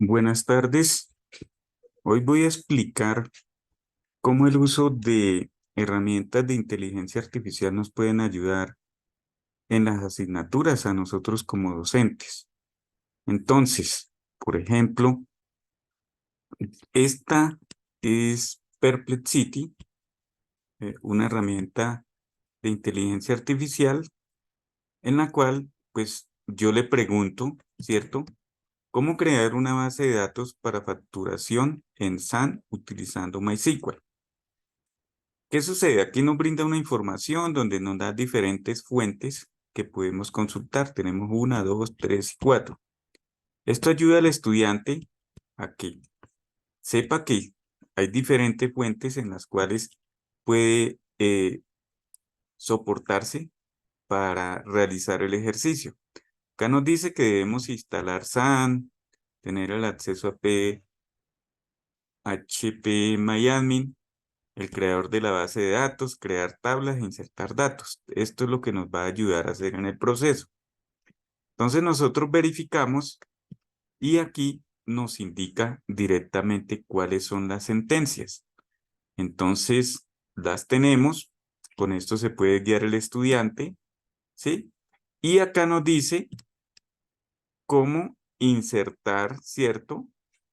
Buenas tardes. Hoy voy a explicar cómo el uso de herramientas de inteligencia artificial nos pueden ayudar en las asignaturas a nosotros como docentes. Entonces, por ejemplo, esta es Perplexity, una herramienta de inteligencia artificial en la cual, pues, yo le pregunto, ¿cierto? ¿Cómo crear una base de datos para facturación en SAN utilizando MySQL? ¿Qué sucede? Aquí nos brinda una información donde nos da diferentes fuentes que podemos consultar. Tenemos una, dos, tres y cuatro. Esto ayuda al estudiante a que sepa que hay diferentes fuentes en las cuales puede soportarse para realizar el ejercicio. Acá nos dice que debemos instalar SAN, tener el acceso a PHP el creador de la base de datos, crear tablas e insertar datos. Esto es lo que nos va a ayudar a hacer en el proceso. Entonces nosotros verificamos y aquí nos indica directamente cuáles son las sentencias. Entonces las tenemos, con esto se puede guiar el estudiante, ¿sí? Y acá nos dice cómo insertar, ¿cierto?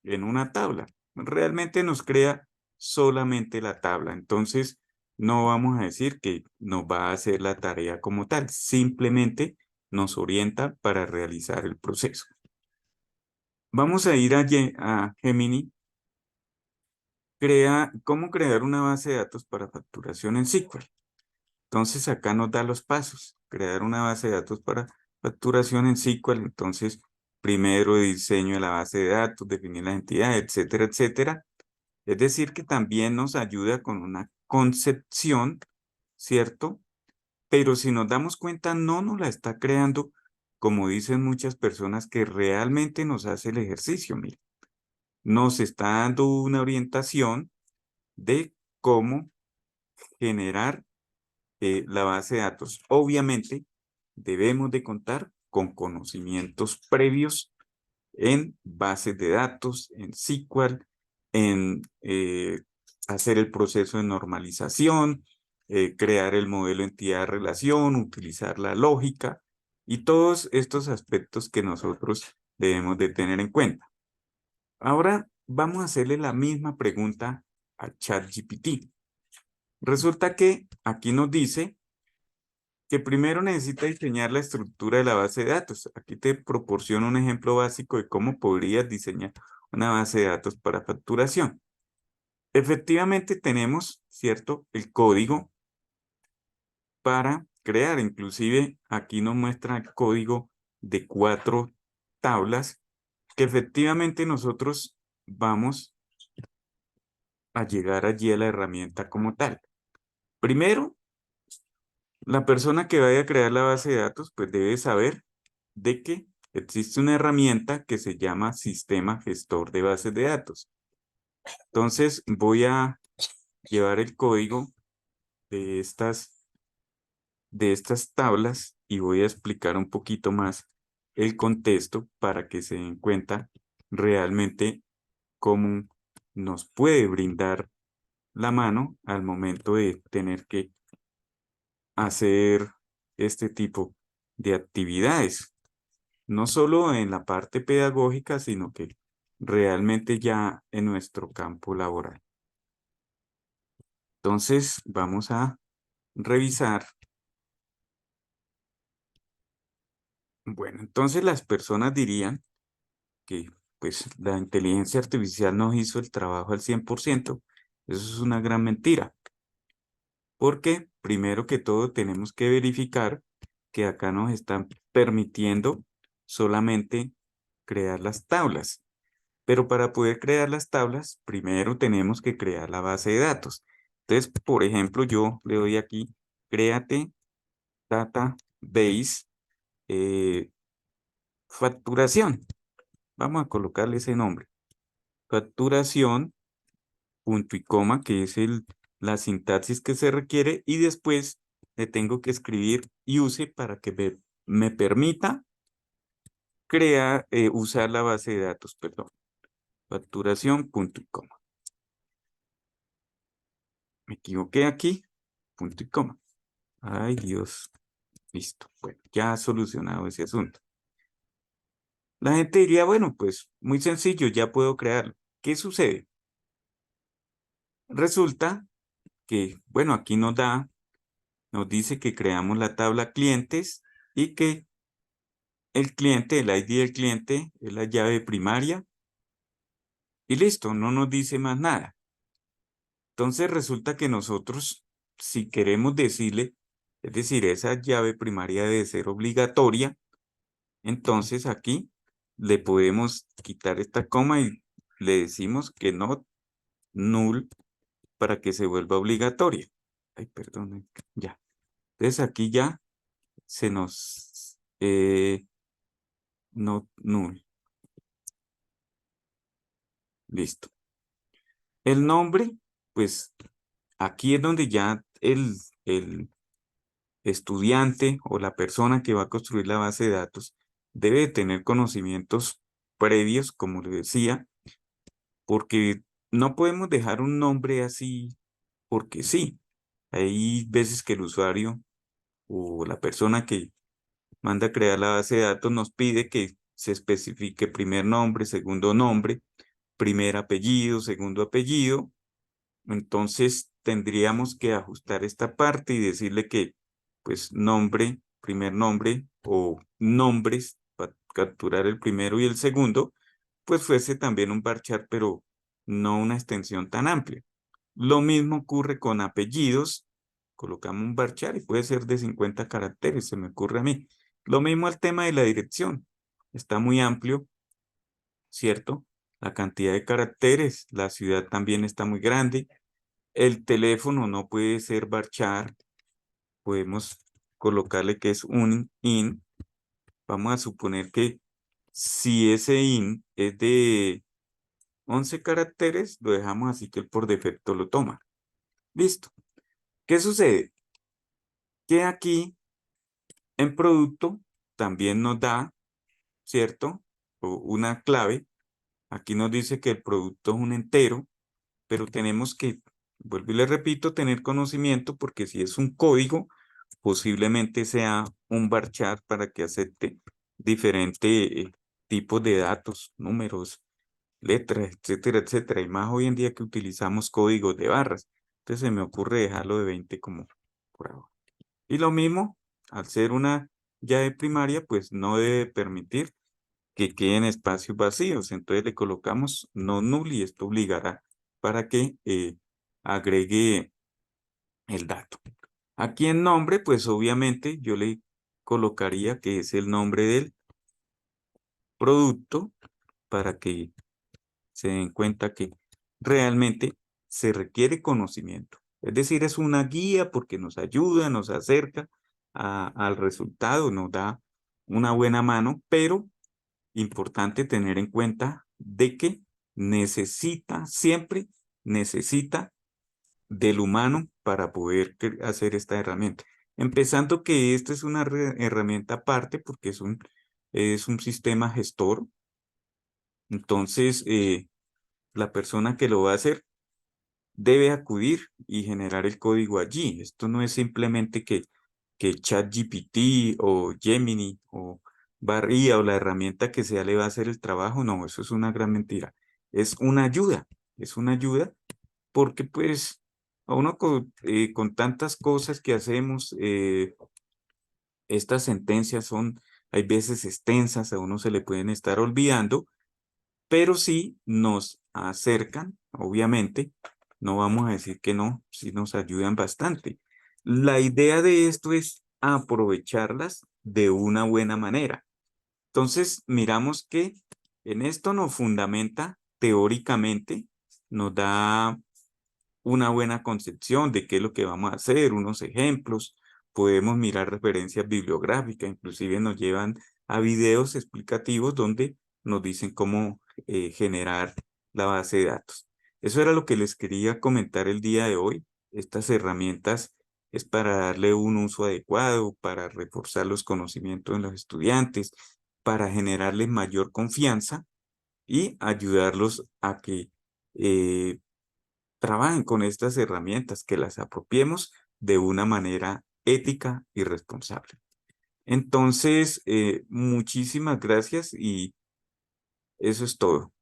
En una tabla. Realmente nos crea solamente la tabla. Entonces, no vamos a decir que nos va a hacer la tarea como tal. Simplemente nos orienta para realizar el proceso. Vamos a ir a Gemini. ¿Cómo crear una base de datos para facturación en SQL? Entonces, acá nos da los pasos. Crear una base de datos para facturación en SQL. Entonces, primero diseño de la base de datos, definir las entidades, etcétera, etcétera. Es decir, que también nos ayuda con una concepción, ¿cierto? Pero si nos damos cuenta, no nos la está creando, como dicen muchas personas, que realmente nos hace el ejercicio. Mire, nos está dando una orientación de cómo generar la base de datos. Obviamente, debemos de contar con conocimientos previos en bases de datos, en SQL, en hacer el proceso de normalización, crear el modelo entidad-relación, utilizar la lógica y todos estos aspectos que nosotros debemos de tener en cuenta. Ahora vamos a hacerle la misma pregunta a ChatGPT. Resulta que aquí nos dice que primero necesita diseñar la estructura de la base de datos. Aquí te proporciono un ejemplo básico de cómo podrías diseñar una base de datos para facturación. Efectivamente tenemos, ¿cierto?, el código para crear. Inclusive aquí nos muestra el código de 4 tablas que efectivamente nosotros vamos a llegar allí a la herramienta como tal. Primero, la persona que vaya a crear la base de datos pues debe saber de que existe una herramienta que se llama Sistema Gestor de Bases de Datos. Entonces voy a llevar el código de estas tablas y voy a explicar un poquito más el contexto para que se den cuenta realmente cómo nos puede brindar la mano al momento de tener que hacer este tipo de actividades. No solo en la parte pedagógica, sino que realmente ya en nuestro campo laboral. Entonces, vamos a revisar. Bueno, entonces las personas dirían que pues la inteligencia artificial nos hizo el trabajo al 100%. Eso es una gran mentira, porque primero que todo tenemos que verificar que acá nos están permitiendo solamente crear las tablas. Pero para poder crear las tablas, primero tenemos que crear la base de datos. Entonces, por ejemplo, yo le doy aquí, créate database facturación. Vamos a colocarle ese nombre. Facturación, punto y coma, que es la sintaxis que se requiere, y después le tengo que escribir use para que me permita usar la base de datos, perdón. facturación, punto y coma. Me equivoqué aquí, punto y coma. Ay, Dios. Listo. Bueno, ya solucionado ese asunto. La gente diría, bueno, pues muy sencillo, ya puedo crearlo. ¿Qué sucede? Resulta que, bueno, aquí nos dice que creamos la tabla clientes y que el cliente, el ID del cliente es la llave primaria y listo, no nos dice más nada. Entonces resulta que nosotros, si queremos decirle, es decir, esa llave primaria debe ser obligatoria, entonces aquí le podemos quitar esta coma y le decimos que no, null, para que se vuelva obligatoria. Ay, perdón, ya. Entonces aquí ya se nos, no, null, listo. El nombre, pues aquí es donde ya el estudiante o la persona que va a construir la base de datos debe tener conocimientos previos, como le decía, porque no podemos dejar un nombre así porque sí. Hay veces que el usuario o la persona que manda a crear la base de datos nos pide que se especifique primer nombre, segundo nombre, primer apellido, segundo apellido. Entonces tendríamos que ajustar esta parte y decirle que, pues, nombre, primer nombre o nombres para capturar el primero y el segundo, pues fuese también un varchar, pero no una extensión tan amplia. Lo mismo ocurre con apellidos. Colocamos un varchar y puede ser de 50 caracteres, se me ocurre a mí. Lo mismo el tema de la dirección. Está muy amplio, ¿cierto? La cantidad de caracteres, la ciudad también está muy grande. El teléfono no puede ser varchar. Podemos colocarle que es un IN. Vamos a suponer que si ese IN es de 11 caracteres, lo dejamos así que él por defecto lo toma. Listo. ¿Qué sucede? Que aquí en producto también nos da, ¿cierto? Una clave. Aquí nos dice que el producto es un entero, pero tenemos que, vuelvo y le repito, tener conocimiento porque si es un código, posiblemente sea un varchar para que acepte diferentes tipos de datos, números, letras, etcétera, etcétera. Y más hoy en día que utilizamos códigos de barras. Entonces se me ocurre dejarlo de 20 como por ahora. Y lo mismo, al ser una llave primaria, pues no debe permitir que queden espacios vacíos. Entonces le colocamos no null y esto obligará para que agregue el dato. Aquí en nombre, pues obviamente yo le colocaría que es el nombre del producto para que se den cuenta que realmente se requiere conocimiento. Es decir, es una guía porque nos ayuda, nos acerca al resultado, nos da una buena mano, pero importante tener en cuenta de que siempre necesita del humano para poder hacer esta herramienta. Empezando que esta es una herramienta aparte porque es un sistema gestor. Entonces, la persona que lo va a hacer debe acudir y generar el código allí. Esto no es simplemente que ChatGPT o Gemini o Barría o la herramienta que sea le va a hacer el trabajo. No, eso es una gran mentira. Es una ayuda porque pues a uno con tantas cosas que hacemos, estas sentencias son, hay veces extensas, a uno se le pueden estar olvidando, pero sí nos acercan, obviamente, no vamos a decir que no, sí nos ayudan bastante. La idea de esto es aprovecharlas de una buena manera. Entonces, miramos que en esto nos fundamenta teóricamente, nos da una buena concepción de qué es lo que vamos a hacer, unos ejemplos, podemos mirar referencias bibliográficas, inclusive nos llevan a videos explicativos donde nos dicen cómo generar la base de datos. Eso era lo que les quería comentar el día de hoy. Estas herramientas es para darle un uso adecuado, para reforzar los conocimientos de los estudiantes, para generarles mayor confianza y ayudarlos a que trabajen con estas herramientas, que las apropiemos de una manera ética y responsable. Entonces, muchísimas gracias y eso es todo.